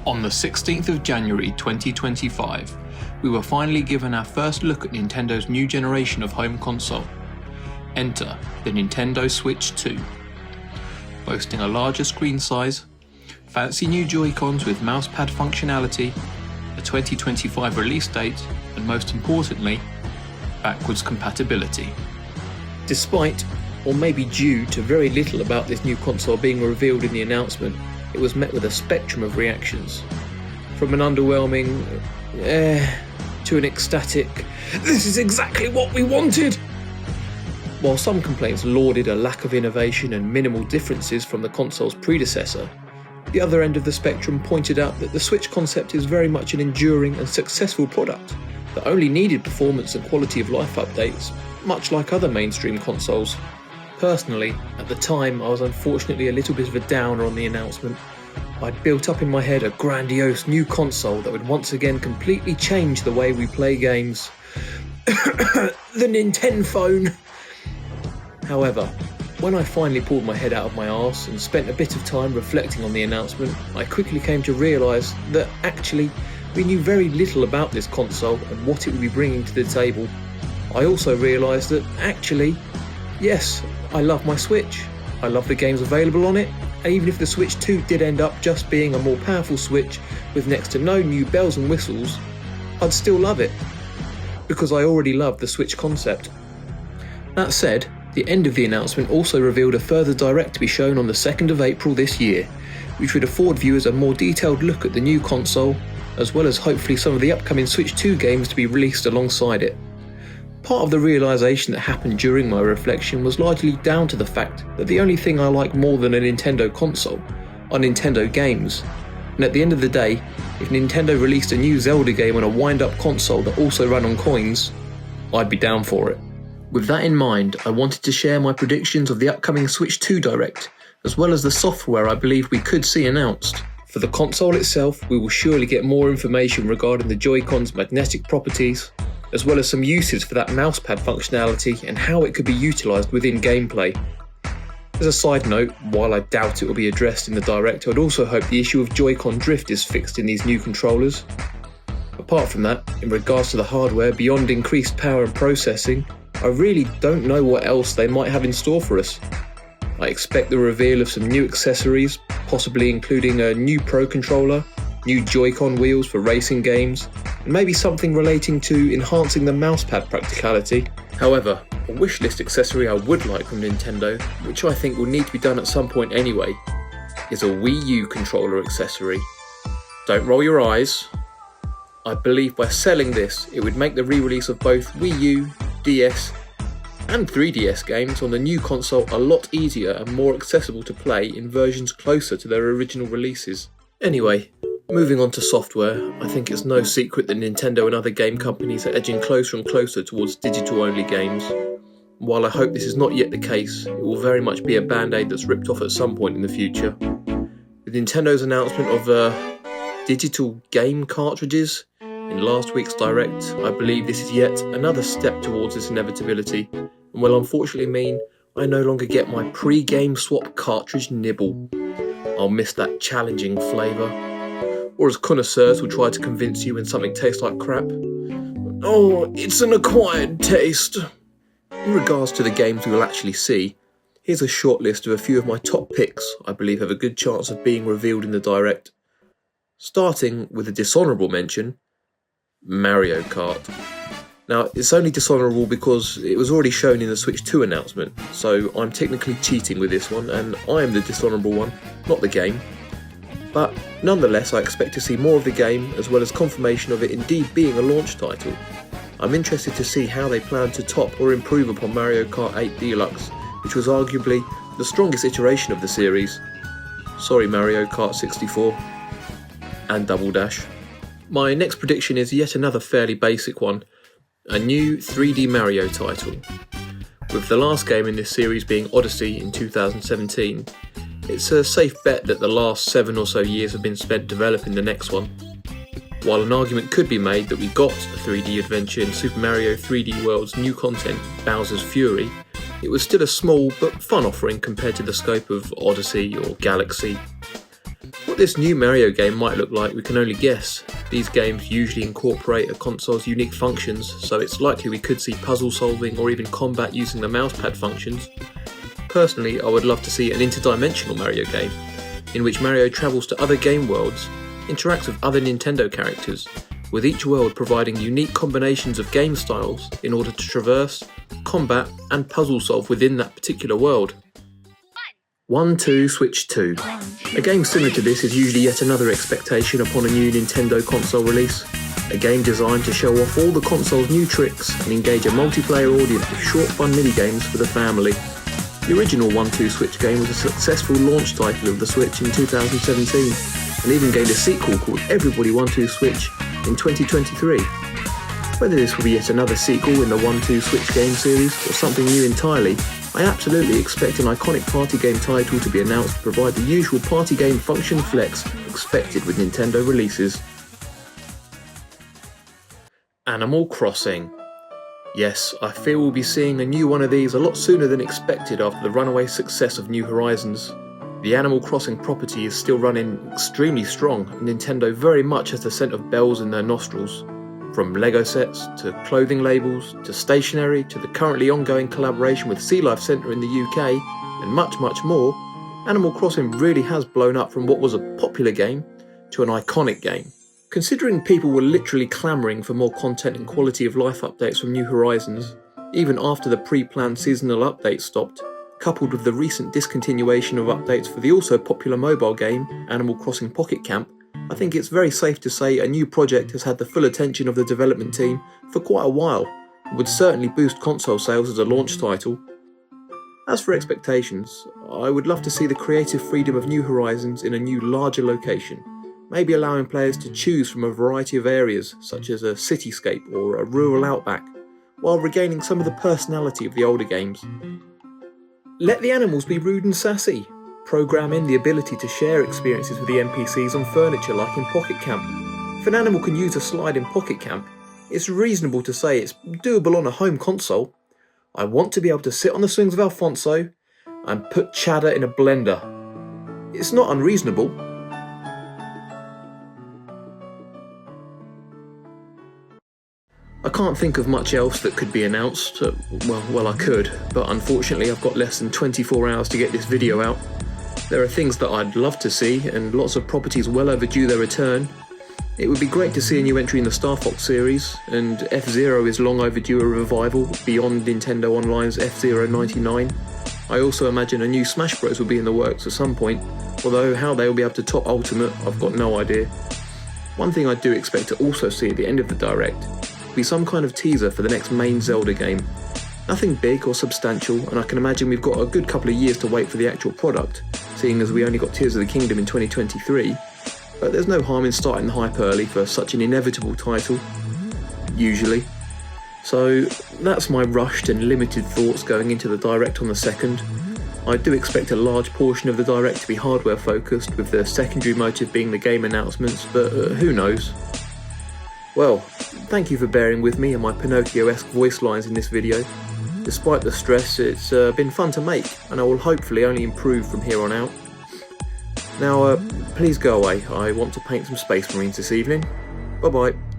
On the 16th of January 2025, we were finally given our first look at Nintendo's new generation of home console. Enter the Nintendo Switch 2. Boasting a larger screen size, fancy new Joy-Cons with mousepad functionality, a 2025 release date, and most importantly, backwards compatibility. Despite, or maybe due to very little about this new console being revealed in the announcement, it was met with a spectrum of reactions. From an underwhelming, to an ecstatic, "This is exactly what we wanted!" While some complaints lauded a lack of innovation and minimal differences from the console's predecessor, the other end of the spectrum pointed out that the Switch concept is very much an enduring and successful product that only needed performance and quality of life updates, much like other mainstream consoles. Personally, at the time, I was unfortunately a little bit of a downer on the announcement. I'd built up in my head a grandiose new console that would once again completely change the way we play games. The Nintendo phone! However, when I finally pulled my head out of my arse and spent a bit of time reflecting on the announcement, I quickly came to realise that actually we knew very little about this console and what it would be bringing to the table. I also realised that actually, yes, I love my Switch. I love the games available on it, and even if the Switch 2 did end up just being a more powerful Switch with next to no new bells and whistles, I'd still love it, because I already love the Switch concept. That said, the end of the announcement also revealed a further direct to be shown on the 2nd of April this year, which would afford viewers a more detailed look at the new console, as well as hopefully some of the upcoming Switch 2 games to be released alongside it. Part of the realisation that happened during my reflection was largely down to the fact that the only thing I like more than a Nintendo console are Nintendo games, and at the end of the day, if Nintendo released a new Zelda game on a wind-up console that also ran on coins, I'd be down for it. With that in mind, I wanted to share my predictions of the upcoming Switch 2 Direct, as well as the software I believe we could see announced. For the console itself, we will surely get more information regarding the Joy-Con's magnetic properties, as well as some uses for that mousepad functionality and how it could be utilised within gameplay. As a side note, while I doubt it will be addressed in the Direct, I'd also hope the issue of Joy-Con drift is fixed in these new controllers. Apart from that, in regards to the hardware, beyond increased power and processing, I really don't know what else they might have in store for us. I expect the reveal of some new accessories, possibly including a new Pro Controller, new Joy-Con wheels for racing games, and maybe something relating to enhancing the mousepad practicality. However, a wishlist accessory I would like from Nintendo, which I think will need to be done at some point anyway, is a Wii U controller accessory. Don't roll your eyes. I believe by selling this, it would make the re-release of both Wii U, DS, and 3DS games on the new console a lot easier and more accessible to play in versions closer to their original releases. Anyway, moving on to software, I think it's no secret that Nintendo and other game companies are edging closer and closer towards digital-only games. While I hope this is not yet the case, it will very much be a band-aid that's ripped off at some point in the future. With Nintendo's announcement of digital game cartridges in last week's Direct, I believe this is yet another step towards this inevitability, and will unfortunately mean I no longer get my pre-game swap cartridge nibble. I'll miss that challenging flavour. Or as connoisseurs will try to convince you when something tastes like crap, "Oh, it's an acquired taste." In regards to the games we will actually see, here's a short list of a few of my top picks I believe have a good chance of being revealed in the Direct. Starting with a dishonourable mention, Mario Kart. Now, it's only dishonourable because it was already shown in the Switch 2 announcement, so I'm technically cheating with this one, and I am the dishonourable one, not the game. But nonetheless, I expect to see more of the game, as well as confirmation of it indeed being a launch title. I'm interested to see how they plan to top or improve upon Mario Kart 8 Deluxe, which was arguably the strongest iteration of the series. Sorry Mario Kart 64 and Double Dash. My next prediction is yet another fairly basic one, a new 3D Mario title. With the last game in this series being Odyssey in 2017, it's a safe bet that the last 7 or so years have been spent developing the next one. While an argument could be made that we got a 3D adventure in Super Mario 3D World's new content, Bowser's Fury, it was still a small but fun offering compared to the scope of Odyssey or Galaxy. What this new Mario game might look like we can only guess. These games usually incorporate a console's unique functions, so it's likely we could see puzzle solving or even combat using the mousepad functions. Personally, I would love to see an interdimensional Mario game, in which Mario travels to other game worlds, interacts with other Nintendo characters, with each world providing unique combinations of game styles in order to traverse, combat and puzzle solve within that particular world. 1-2 Switch 2. A game similar to this is usually yet another expectation upon a new Nintendo console release. A game designed to show off all the console's new tricks and engage a multiplayer audience with short fun mini-games for the family. The original 1-2 Switch game was a successful launch title of the Switch in 2017 and even gained a sequel called Everybody 1-2 Switch in 2023. Whether this will be yet another sequel in the 1-2 Switch game series or something new entirely, I absolutely expect an iconic party game title to be announced to provide the usual party game function flex expected with Nintendo releases. Animal Crossing. Yes, I fear we'll be seeing a new one of these a lot sooner than expected after the runaway success of New Horizons. The Animal Crossing property is still running extremely strong, and Nintendo very much has the scent of bells in their nostrils. From Lego sets, to clothing labels, to stationery, to the currently ongoing collaboration with Sea Life Centre in the UK, and much, much more, Animal Crossing really has blown up from what was a popular game to an iconic game. Considering people were literally clamouring for more content and quality of life updates from New Horizons, even after the pre-planned seasonal updates stopped, coupled with the recent discontinuation of updates for the also popular mobile game, Animal Crossing Pocket Camp, I think it's very safe to say a new project has had the full attention of the development team for quite a while, and would certainly boost console sales as a launch title. As for expectations, I would love to see the creative freedom of New Horizons in a new larger location, maybe allowing players to choose from a variety of areas such as a cityscape or a rural outback, while regaining some of the personality of the older games. Let the animals be rude and sassy. Program in the ability to share experiences with the NPCs on furniture like in Pocket Camp. If an animal can use a slide in Pocket Camp, it's reasonable to say it's doable on a home console. I want to be able to sit on the swings of Alfonso and put cheddar in a blender. It's not unreasonable. I can't think of much else that could be announced. Well, I could, but unfortunately I've got less than 24 hours to get this video out. There are things that I'd love to see, and lots of properties well overdue their return. It would be great to see a new entry in the Star Fox series, and F-Zero is long overdue a revival beyond Nintendo Online's F-Zero 99. I also imagine a new Smash Bros will be in the works at some point, although how they will be able to top Ultimate, I've got no idea. One thing I do expect to also see at the end of the Direct will be some kind of teaser for the next main Zelda game. Nothing big or substantial, and I can imagine we've got a good couple of years to wait for the actual product, seeing as we only got Tears of the Kingdom in 2023, but there's no harm in starting the hype early for such an inevitable title, usually. So that's my rushed and limited thoughts going into the Direct on the 2nd. I do expect a large portion of the Direct to be hardware focused, with the secondary motive being the game announcements, but who knows. Well, thank you for bearing with me and my Pinocchio-esque voice lines in this video. Despite the stress, it's been fun to make, and I will hopefully only improve from here on out. Now, please go away. I want to paint some Space Marines this evening. Bye bye.